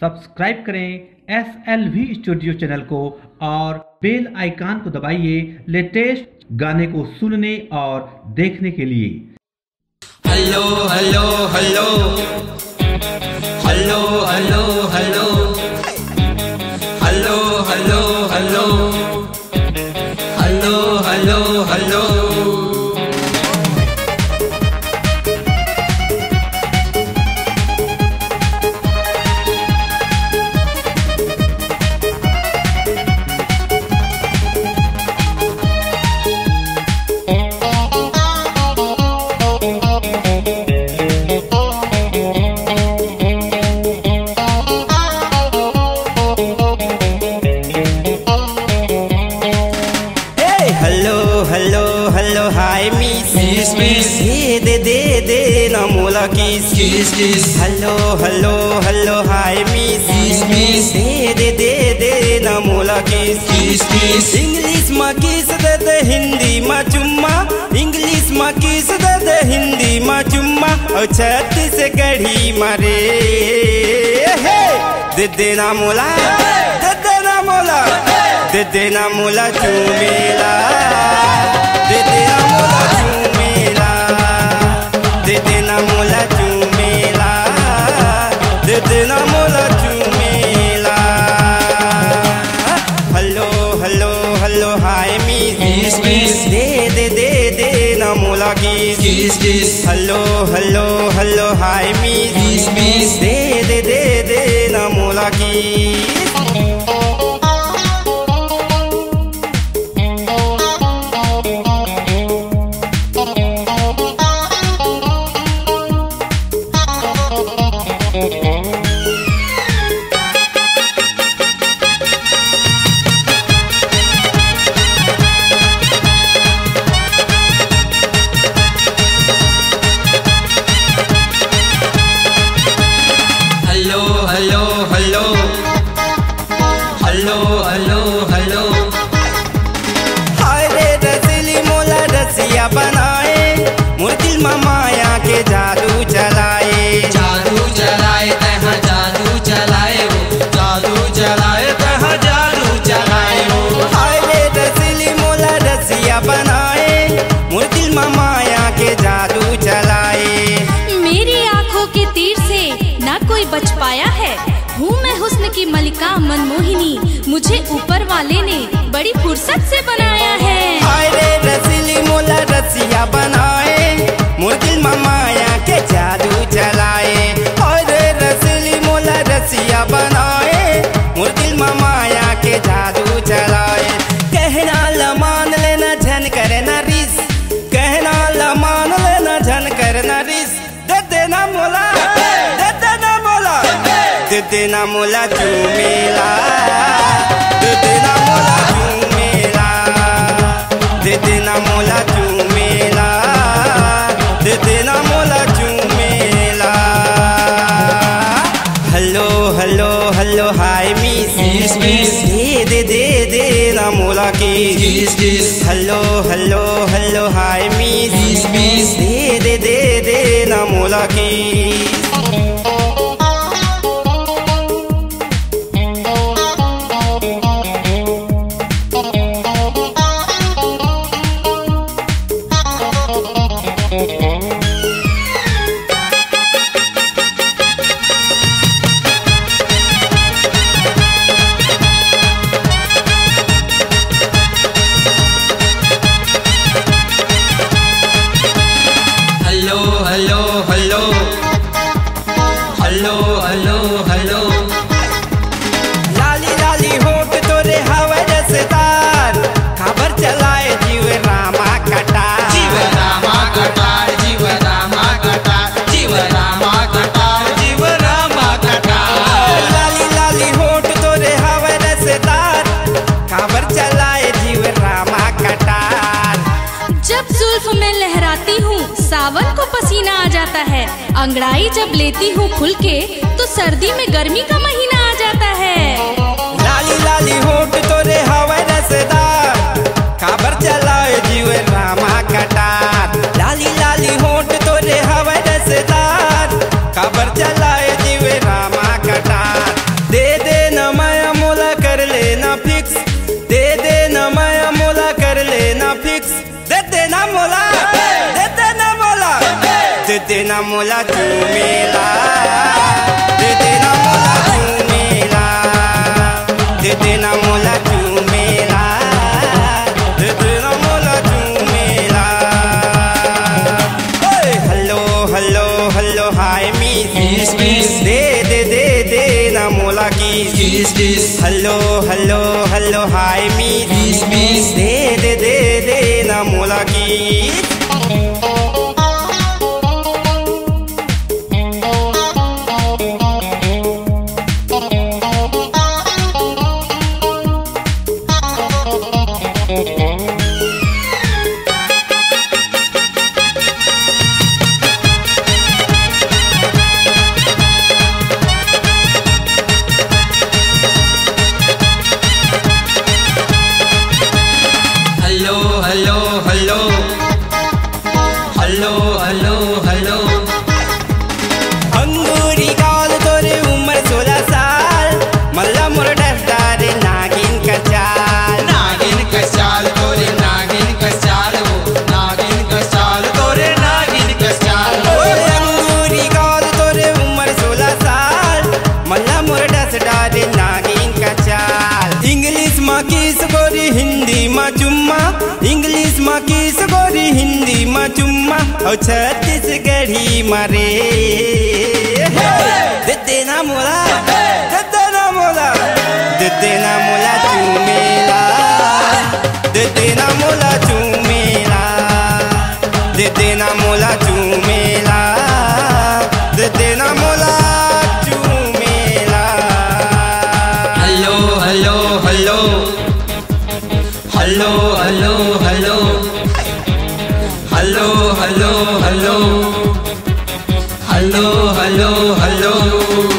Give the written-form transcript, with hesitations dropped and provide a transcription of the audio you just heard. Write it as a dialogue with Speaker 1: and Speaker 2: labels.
Speaker 1: Subscribe करें SLV studio channel को और बेल आइकन को दबाइए लेटेस्ट गाने को सुनने और देखने के लिए।
Speaker 2: Hello hello hello hello hello hello hello hello hello hello hello hello hello hi miss दे ना मोला kiss hello hello hello hi miss दे ना मोला किस इंग्लिश में किस दे हिंदी में चुम्मा इंग्लिश में किस दे हिंदी में चुम्मा और छत्तीसगढ़ी मारे दे देना मोला दे देना मोला चुमेला दे देना मोला चुमेला दे देना मोला चुमेला दे देना मोला चुमेला hello hello hello hi miss दे ना मोला kiss hello hello hello hi miss दे ना मोला kiss hello hello hello hi रे रसीली मोला रसिया बनाए मोर दिल में माया के जादू चलाए तहाँ जादू चलाए तहाँ जादू चलाए हाय रे रसीली मोला रसिया बनाए मोर दिल में माया के जादू चलाए।
Speaker 3: मेरी आंखों के तीर से ना कोई बच पाया है, हूँ मैं हुस्न की मलिका मनमोहिनी, मुझे ऊपर वाले ने बड़ी फुर्सत से बनाया है।
Speaker 2: हाय रे रसीली मोला रसिया बनाए मोर दिल में माया के जादू चलाए। हाय रे रसीली मोला रसिया बनाए मोर दिल में माया के जादू चलाए। कहना ला मान लेना झन करना रिस, कहना ला मान लेना झन करना रिस, दे देना मोला दे देना मोला चुमेला दे देना मोला चुमेला दे देना मोला चुमेला दे देना मोला चुमेला hello hello hello hi miss दे ना मोला kiss hello hello hello hi miss दे ना मोला kiss hello hello hello hello hello लाली लाली होठ तोरे हवा रसदार, खबर चलाए जीव रामा कटार जीव रामा कटार जीव रामा कटार जीव रामा कटार जीव रामा कटार लाली लाली होठ तोरे हवा रसदार, खबर चलाए जीव रामा कटार।
Speaker 3: जब जुल्फ में लहराती हूँ सावन को पसीना आ जाता है, अंगड़ाई जब लेती हूँ खुल के तो सर्दी में गर्मी का महीना आ जाता है।
Speaker 2: लाली लाली होठ तोरे हवा रसदार, खबर चलाए जीव रामा कटार लाली लाली होठ तोरे हवा रसदार, खबर चलाए जीव रामा कटार। मोला चूमेला, दे देना मोला चूमेला, दे देना मोला चूमेला, दे देना मोला चूमेला। Hello hello hello hi miss, दे दे दे दे ना मोला kiss. Hello hello hello hi miss, दे दे दे दे ना मोला kiss. Hello hello hello hello hello hello अंगूरी गाल तोरे उम्र 16 साल, मल्ला मोर डफ्तारे नागिन का चाल, नागिन का चाल तोरे नागिन का चाल, वो नागिन का चाल तोरे नागिन का चाल। अंगूरी गाल तोरे उम्र 16 साल, मल्ला मोर डफ्तारे नागिन का चाल। इंग्लिश माँ किस गोरी हिंदी माँ चुम्मा, इंग्लिश माँ किस गोरी हिंदी माँ चुम्मा, और छत्तीसगढ़ी मारे। दे देना मोला, दे देना मोला, दे देना मोला चूमेला, दे देना मोला चूमेला, दे देना मोला चूमेला, दे देना मोला चूमेला। Hello hello hello hello hello hello hello hello hello hello hello hello